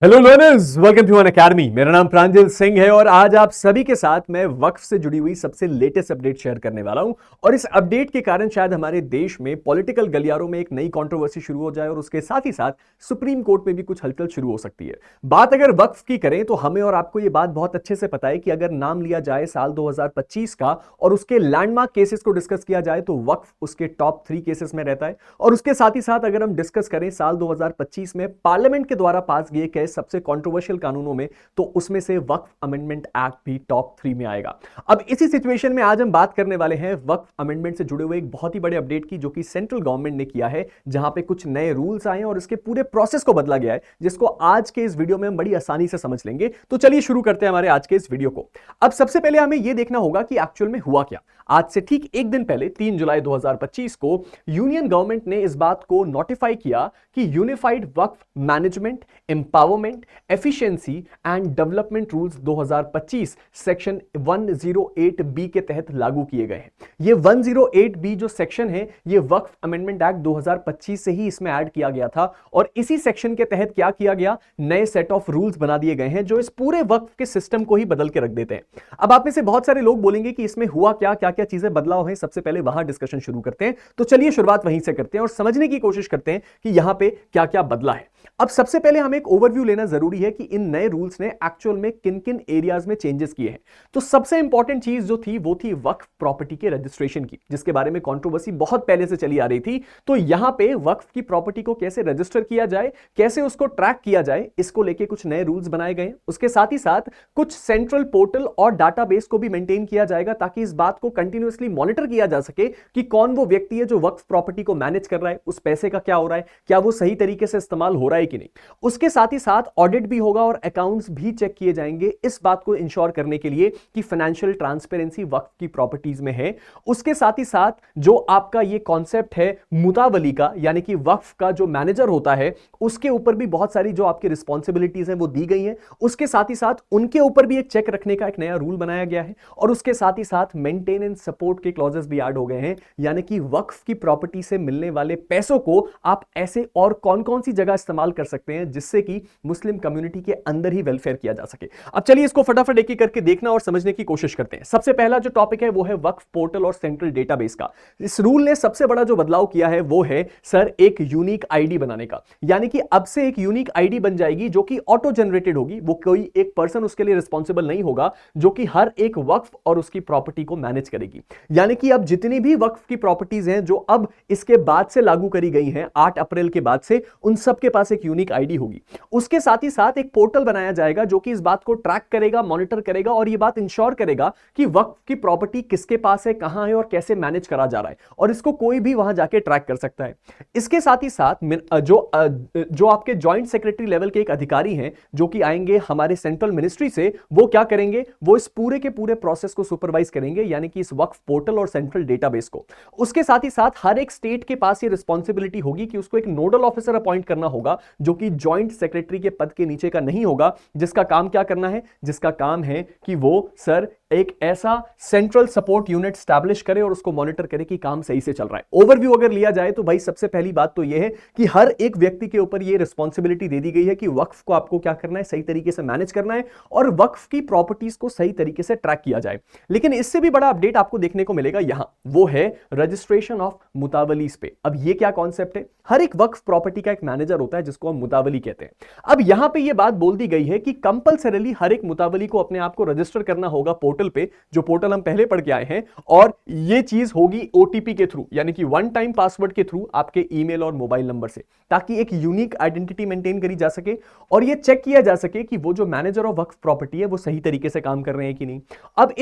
Hello learners, welcome to Unacademy. मेरा नाम प्रांजल सिंह है और आज आप सभी के साथ मैं वक्फ से जुड़ी हुई सबसे लेटेस्ट अपडेट शेयर करने वाला हूं। और इस अपडेट के कारण शायद हमारे देश में पॉलिटिकल गलियारों में एक नई कंट्रोवर्सी शुरू हो जाए और उसके साथ ही साथ सुप्रीम कोर्ट में भी कुछ हलचल शुरू हो सकती है। बात अगर वक्फ की करें तो हमें और आपको यह बात बहुत अच्छे से पता है कि अगर नाम लिया जाए साल 2025 का और उसके लैंडमार्क केसेस को डिस्कस किया जाए तो वक्फ उसके टॉप 3 केसेस में रहता है। और उसके साथ ही साथ अगर हम डिस्कस करें साल 2025 में पार्लियामेंट के द्वारा पास किए सबसे कंट्रोवर्शियल कानूनों में, तो उसमें से वक्फ अमेंडमेंट एक्ट भी टॉप 3 में आएगा। अब इसी सिचुएशन में आज हम बात करने वाले हैं वक्फ अमेंडमेंट से जुड़े हुए एक बहुत ही बड़े अपडेट की, जो कि सेंट्रल गवर्नमेंट ने किया है, जहां पे कुछ नए रूल्स आए हैं और इसके पूरे प्रोसेस को बदला गया है, जिसको आज के इस वीडियो में हम बड़ी आसानी से समझ लेंगे। तो चलिए शुरू करते हैं हमारे आज के इस वीडियो को। अब सबसे पहले हमें यह देखना होगा कि एक्चुअल में हुआ क्या। आज से ठीक एक दिन पहले 3 जुलाई 2025 को यूनियन गवर्नमेंट ने इस बात को नोटिफाई किया कि यूनिफाइड वक्फ management, empowerment, efficiency and development rules 2025 section 108 B के तहत लागू किए गए हैं। ये 108 बी जो सेक्शन है, ये वक्फ अमेंडमेंट एक्ट 2025 से ही इसमें ऐड किया गया था। और इसी सेक्शन के तहत क्या किया गया, नए सेट ऑफ रूल्स बना दिए गए हैं जो इस पूरे वक्फ के सिस्टम को ही बदल के रख देते हैं। अब आप में से बहुत सारे लोग बोलेंगे कि इसमें हुआ क्या, क्या क्या चीजें बदलाव हैं। सबसे पहले वहां डिस्कशन शुरू करते हैं। तो चलिए शुरुआत वहीं से करते हैं और समझने की कोशिश करते हैं कि यहां पे क्या क्या बदला है। अब सबसे पहले हमें एक ओवरव्यू लेना जरूरी है कि इन नए रूल्स ने एक्चुअल में किन किन एरियाज में चेंजेस किए हैं। तो सबसे इंपॉर्टेंट चीज जो थी वो थी वक्फ प्रॉपर्टी के रजिस्ट्रेशन की, जिसके बारे में कंट्रोवर्सी बहुत पहले से चली आ रही थी। तो यहां पे वक्फ की प्रॉपर्टी को कैसे रजिस्टर किया जाए, कैसे उसको ट्रैक किया जाए, इसको लेके कुछ नए रूल्स बनाए गए। उसके साथ ही साथ कुछ सेंट्रल पोर्टल और डाटाबेस को भी मेंटेन किया जाएगा, ताकि इस बात को कंटिन्यूअसली मॉनिटर किया जा सके कि कौन वो व्यक्ति है जो वक्फ प्रॉपर्टी को मैनेज कर रहा है, उस पैसे का क्या हो रहा है, क्या वो सही तरीके से इस्तेमाल हो रहा है कि नहीं। उसके साथ ही साथ ऑडिट भी होगा और अकाउंट्स भी चेक किए जाएंगे, इस बात को इंश्योर करने के लिए कि फाइनेंशियल ट्रांसपेरेंसी वक्फ की प्रॉपर्टीज में है। उसके साथ ही साथ जो आपका ये कॉन्सेप्ट है मुतावली का, यानी कि वक्फ का जो मैनेजर होता है उसके ऊपर भी बहुत सारी जो आपकी रिस्पॉन्सिबिलिटीज हैं वो दी गई हैं। उसके साथ ही साथ उनके ऊपर भी एक चेक रखने का एक नया रूल बनाया गया है। और उसके साथ ही साथ मेंटेनेंस सपोर्ट के क्लॉजेस भी ऐड हो गए हैं, यानी कि वक्फ की प्रॉपर्टी से मिलने वाले पैसों को आप ऐसे और कौन कौन सी जगह इस्तेमाल कर सकते हैं जिससे कि मुस्लिम कम्युनिटी के अंदर ही वेलफेयर किया जा सके। अब चलिए इसको फटाफट एक एक करके देखना और समझने की कोशिश करते हैं। सबसे पहला जो टॉपिक है वो है वक्फ पोर्टल और सेंट्रल डेटाबेस का। इस रूल ने सबसे बड़ा जो बदलाव किया है वो है सर एक यूनिक आईडी बनाने का, यानी कि अब से एक यूनिक आईडी बन जाएगी जो कि ऑटो जनरेटेड होगी। वो कोई एक पर्सन उसके लिए रिस्पॉन्सिबल नहीं होगा, जो कि हर एक वक्फ और उसकी प्रॉपर्टी को मैनेज करेगी। यानी कि अब जितनी भी वक्फ की प्रॉपर्टीज हैं जो अब इसके बाद से लागू करी गई हैं 8 अप्रैल के बाद से, उन सब के पास एक यूनिक आईडी होगी। उसके साथ ही साथ एक पोर्टल बनाया जाएगा जो कि इस बात को ट्रैक करेगा, मॉनिटर करेगा और यह बात इंश्योर करेगा कि वक्फ की प्रॉपर्टी किसके पास है, कहां है और कैसे मैनेज करा जा रहा है, और इसको कोई भी वहां जाके ट्रैक कर सकता है। इसके साथ ही साथ जो आपके जॉइंट सेक्रेटरी लेवल के एक अधिकारी हैं जो कि आएंगे हमारे सेंट्रल मिनिस्ट्री से, वो क्या करेंगे, वो इस पूरे के पूरे प्रोसेस को सुपरवाइज करेंगे, यानी कि इस वक्फ पोर्टल और सेंट्रल डेटाबेस को। उसके साथ ही साथ हर एक स्टेट के पास ये रिस्पॉन्सिबिलिटी होगी कि उसको एक नोडल ऑफिसर अपॉइंट करना होगा, जो कि जॉइंट सेक्रेटरी के पद के नीचे का नहीं होगा, जिसका काम क्या करना है, जिसका काम है कि वो सर एक ऐसा सेंट्रल सपोर्ट यूनिट स्टैब्लिश करे और उसको मॉनिटर करे कि काम सही से चल रहा है। ओवरव्यू अगर लिया जाए तो भाई सबसे पहली बात तो यह है कि हर एक व्यक्ति के ऊपर यह रिस्पॉन्सिबिलिटी दे दी गई है कि वक्फ को आपको क्या करना है, सही तरीके से मैनेज करना है और वक्फ की प्रॉपर्टीज को सही तरीके से ट्रैक किया जाए। लेकिन इससे भी बड़ा अपडेट आपको देखने को मिलेगा यहां, वो है रजिस्ट्रेशन ऑफ मुतावलीज पे। अब ये क्या कॉन्सेप्ट है, हर एक वक्फ प्रॉपर्टी का एक मैनेजर होता है जिसको हम मुतावली कहते हैं। अब यहां पे यह बात बोल दी गई है कि कंपलसरीली हर एक मुतावली को अपने आप को रजिस्टर करना होगा पोर्टल पे, जो पोर्टल हम पहले पढ़ के आए हैं, और यह चीज होगी ओटीपी के थ्रू, यानी कि वन टाइम पासवर्ड के थ्रू आपके ईमेल और मोबाइल नंबर से, ताकि एक यूनिक आइडेंटिटी मेंटेन करी जा सके और यह चेक किया जा सके कि वो जो मैनेजर ऑफ वक्फ प्रॉपर्टी है वो सही तरीके से काम कर रहे हैं कि नहीं। अब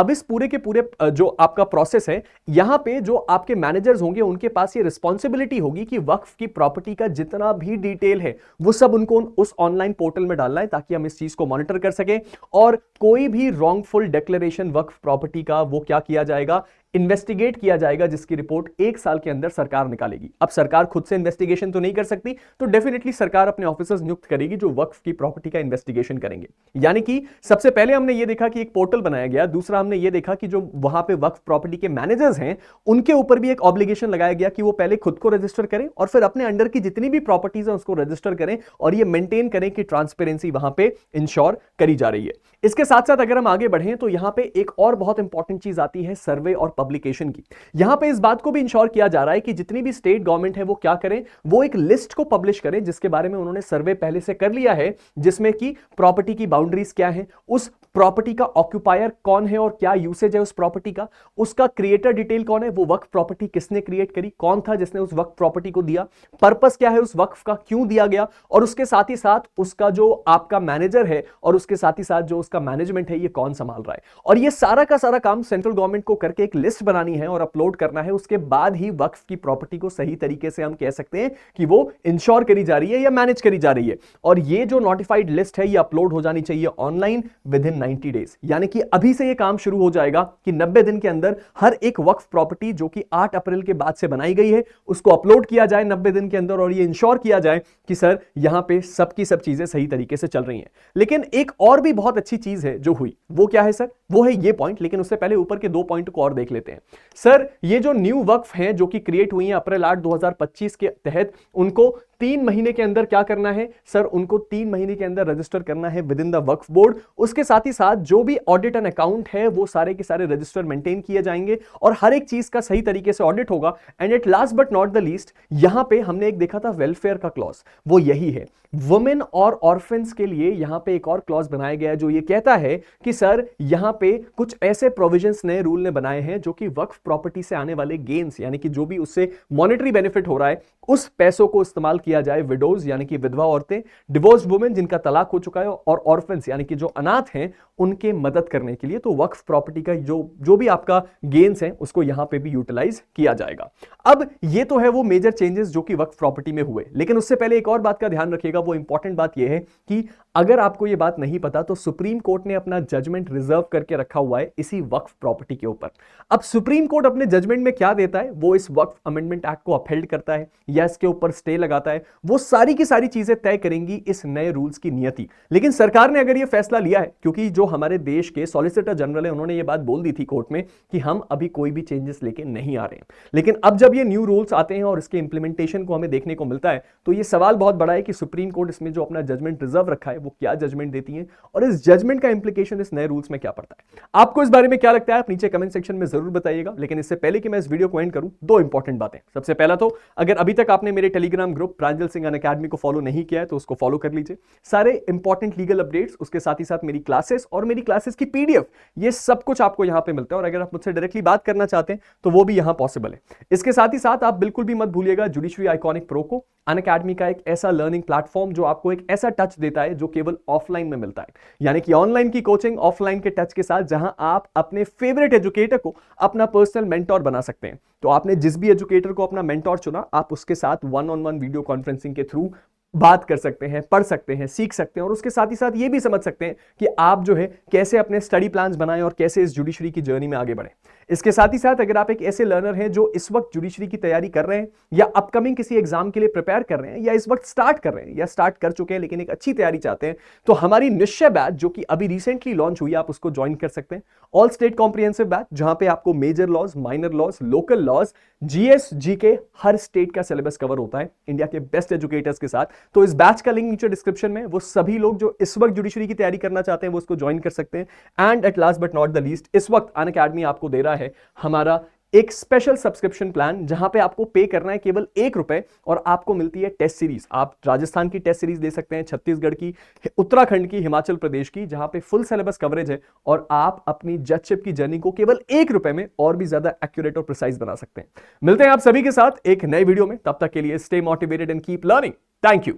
इस पूरे के पूरे जो आपका प्रोसेस है, यहां पे जो आपके मैनेजर्स होंगे उनके पास ये रिस्पॉन्सिबिलिटी होगी कि वक्फ की प्रॉपर्टी का जितना भी डिटेल है वो सब उनको उस ऑनलाइन पोर्टल में डालना है, ताकि हम इस चीज को मॉनिटर कर सके। और कोई भी रॉन्गफुल डिक्लेरेशन वक्फ प्रॉपर्टी का वो क्या किया जाएगा, इन्वेस्टिगेट किया जाएगा, जिसकी रिपोर्ट 1 साल के अंदर सरकार निकालेगी। अब सरकार खुद से इन्वेस्टिगेशन तो नहीं कर सकती, तो डेफिनेटली सरकार अपने ऑफिसर्स नियुक्त करेगी जो वक्फ की प्रॉपर्टी का इन्वेस्टिगेशन करेंगे। यानी कि सबसे पहले हमने ये देखा कि एक पोर्टल बनाया गया, दूसरा हमने ये देखा कि जो वहां पे वक्फ प्रॉपर्टी के मैनेजर्स हैं उनके ऊपर भी एक ऑब्लिगेशन लगाया गया कि वो पहले खुद को रजिस्टर करें और फिर अपने अंडर की जितनी भी प्रॉपर्टीज हैं उसको रजिस्टर करें और ये मेंटेन करें कि ट्रांसपेरेंसी वहां पे इंश्योर करी जा रही है। इसके साथ साथ अगर हम आगे बढ़ें तो यहां पे एक और बहुत इंपॉर्टेंट चीज आती है सर्वे और पब्लिकेशन की। यहां पे इस बात को भी इंश्योर किया जा रहा है कि जितनी भी स्टेट गवर्नमेंट है वो क्या करें, वो एक लिस्ट को पब्लिश करें जिसके बारे में उन्होंने सर्वे पहले से कर लिया है, जिसमें कि प्रॉपर्टी की बाउंड्रीज क्या है, उस प्रॉपर्टी का ऑक्यूपायर कौन है और क्या यूसेज है उस प्रॉपर्टी का, उसका क्रिएटर डिटेल कौन है, वो वक्फ प्रॉपर्टी किसने क्रिएट करी, कौन था जिसने उस वक्फ प्रॉपर्टी को दिया, पर्पस क्या है उस वक्फ का, क्यों दिया गया, और उसके साथ ही साथ उसका जो आपका मैनेजर है और उसके साथ ही साथ जो उसका मैनेजमेंट है ये कौन संभाल रहा है। और ये सारा का सारा काम सेंट्रल गवर्नमेंट को करके एक लिस्ट बनानी है और अपलोड करना है। उसके बाद ही वक्फ की प्रॉपर्टी को सही तरीके से हम कह सकते हैं कि वो इंश्योर करी जा रही है या मैनेज करी जा रही है। और ये जो नोटिफाइड लिस्ट है ये अपलोड हो जानी चाहिए ऑनलाइन विद इन 90 डेज। यानी कि अभी से ये काम शुरू हो जाएगा कि 90 दिन के अंदर हर एक वक्फ प्रॉपर्टी जो कि 8 अप्रैल के बाद से बनाई गई है उसको अपलोड किया जाए 90 दिन के अंदर और ये इंश्योर किया जाए कि सर यहां पे सबकी सब चीजें सही तरीके से चल रही हैं। लेकिन एक और भी बहुत अच्छी चीज है जो हुई, वो क्या है सर, वो है ये पॉइंट। लेकिन उससे पहले ऊपर के 2 पॉइंट को और देख लेते हैं। सर ये जो न्यू वक्फ हैं जो कि क्रिएट हुई हैं अप्रैल 8 2025 के तहत, उनको 3 महीने के अंदर क्या करना है सर, उनको 3 महीने के अंदर रजिस्टर करना है with in the Waqf board. उसके साथ ही साथ जो भी ऑडिट एंड अकाउंट है वो सारे के सारे रजिस्टर मेंटेन किए जाएंगे और हर एक चीज का सही तरीके से ऑडिट होगा। And at last but not the least, यहां पे हमने एक देखा था वेलफेयर का क्लॉज, वो यही है। वुमेन और ऑर्फेंस के लिए यहां पे एक और क्लॉज बनाया गया है जो ये कहता है कि सर यहां पे कुछ ऐसे प्रोविजंस नए रूल ने बनाए हैं जो कि वक्फ प्रॉपर्टी से आने वाले गेन्स यानी कि जो भी उससे मॉनेटरी बेनिफिट हो रहा है उस पैसों को इस्तेमाल किया जाए विडोज यानी कि विधवा औरतें, डिवोर्स्ड वुमेन जिनका तलाक हो चुका है, और ऑर्फेंस यानी कि जो अनाथ हैं उनके मदद करने के लिए। तो वक्फ प्रॉपर्टी का जो भी आपका गेन्स है उसको यहां पे भी यूटिलाइज किया जाएगा। अब ये तो है वो मेजर चेंजेस जो कि वक्फ प्रॉपर्टी में हुए। लेकिन उससे पहले एक और बात का ध्यान रखिएगा, वो इंपॉर्टेंट बात यह है कि अगर आपको यह बात नहीं पता तो सुप्रीम कोर्ट ने अपना जजमेंट रिजर्व करके रखा हुआ है इसी वक्फ प्रॉपर्टी के ऊपर। अब सुप्रीम कोर्ट अपने जजमेंट में क्या देता है, वो इस वक्फ अमेंडमेंट एक्ट को अपहेल्ड करता है या इसके ऊपर स्टे लगाता है, वो सारी की सारी चीजें तय करेंगी इस नए रूल्स की नियति। लेकिन सरकार ने अगर यह फैसला लिया है, क्योंकि जो हमारे देश के सॉलिसिटर जनरल है उन्होंने यह बात बोल दी थी कोर्ट में कि हम अभी कोई भी चेंजेस लेके नहीं आ रहे हैं। लेकिन अब जब ये न्यू रूल्स आते हैं और इसके इंप्लीमेंटेशन को हमें देखने को मिलता है तो ये सवाल बहुत बड़ा है कि सुप्रीम कोर्ट इसमें जो अपना जजमेंट रिजर्व रखा है वो क्या जजमेंट देती है और इस जजमेंट का इंप्लीकेशन इस नए रूल्स में क्या पड़ता है। आपको इस बारे में क्या लगता है आप नीचे कमेंट सेक्शन में जरूर बताइएगा। लेकिन इससे पहले कि मैं इस वीडियो को एंड करूं, 2 इंपॉर्टेंट बातें। सबसे पहला तो अगर अभी तक आपने मेरे टेलीग्राम ग्रुप प्रांजल सिंह अनअकैडमी को फॉलो नहीं किया है तो उसको फॉलो कर लीजिए। सारे इंपॉर्टेंट लीगल अपडेट्स, उसके साथ ही साथ मेरी क्लासेस और मेरी क्लासेस की पीडीएफ, ये सब कुछ आपको यहां पे मिलता है। और अगर आप मुझसे डायरेक्टली बात करना चाहते हैं तो वो भी यहां पॉसिबल है। इसके साथ ही साथ आप बिल्कुल भी मत भूलिएगा जुडिशरी आइकॉनिक प्रो को, अनअकैडमी का एक ऐसा लर्निंग प्लेटफॉर्म जो आपको एक ऐसा टच देता है जो केवल ऑफलाइन में मिलता है। यानी कि ऑनलाइन की कोचिंग ऑफलाइन के टच के साथ, जहां आप अपने फेवरेट एजुकेटर को अपना पर्सनल मेंटोर बना सकते हैं। तो आपने जिस भी एजुकेटर को अपना मेंटोर चुना, आप उसके साथ 1-on-1 वीडियो कॉन्फ्रेंसिंग के थ्रू बात कर सकते हैं, पढ़ सकते हैं, सीख सकते हैं और उसके साथ ही साथ ये भी समझ सकते हैं कि आप जो है कैसे अपने स्टडी प्लान्स बनाएं और कैसे इस जुडिशरी की जर्नी में आगे बढ़ें। इसके साथ ही साथ अगर आप एक ऐसे लर्नर हैं जो इस वक्त जुडिशरी की तैयारी कर रहे हैं या अपकमिंग किसी एग्जाम के लिए प्रिपेयर कर रहे हैं या इस वक्त स्टार्ट कर रहे हैं या स्टार्ट कर चुके हैं लेकिन एक अच्छी तैयारी चाहते हैं, तो हमारी निश्चय बैच जो कि अभी रिसेंटली लॉन्च हुई है आप उसको ज्वाइन कर सकते हैं। ऑल स्टेट कॉम्प्रिहेंसिव बैच, जहां पे आपको major laws, minor laws, local laws, GS, GK, हर स्टेट का सिलेबस कवर होता है इंडिया के बेस्ट एजुकेटर्स के साथ। तो इस बैच का लिंक नीचे डिस्क्रिप्शन में, वो सभी लोग जो इस वक्त जुडिशरी की तैयारी करना चाहते हैं वो उसको ज्वाइन कर सकते हैं। And at last but not the least, इस वक्त अनअकैडमी आपको दे रहा है हमारा एक स्पेशल सब्सक्रिप्शन प्लान जहां पे आपको पे करना है केवल ₹1 और आपको मिलती है टेस्ट सीरीज। आप राजस्थान की टेस्ट सीरीज दे सकते हैं, छत्तीसगढ़ की, उत्तराखंड की, हिमाचल प्रदेश की, जहां पे फुल सिलेबस कवरेज है और आप अपनी जजशिप की जर्नी को केवल ₹1 में और भी ज्यादा एक्यूरेट और प्रिसाइज बना सकते हैं। मिलते हैं आप सभी के साथ एक नए वीडियो में, तब तक के लिए stay motivated and keep learning. Thank you.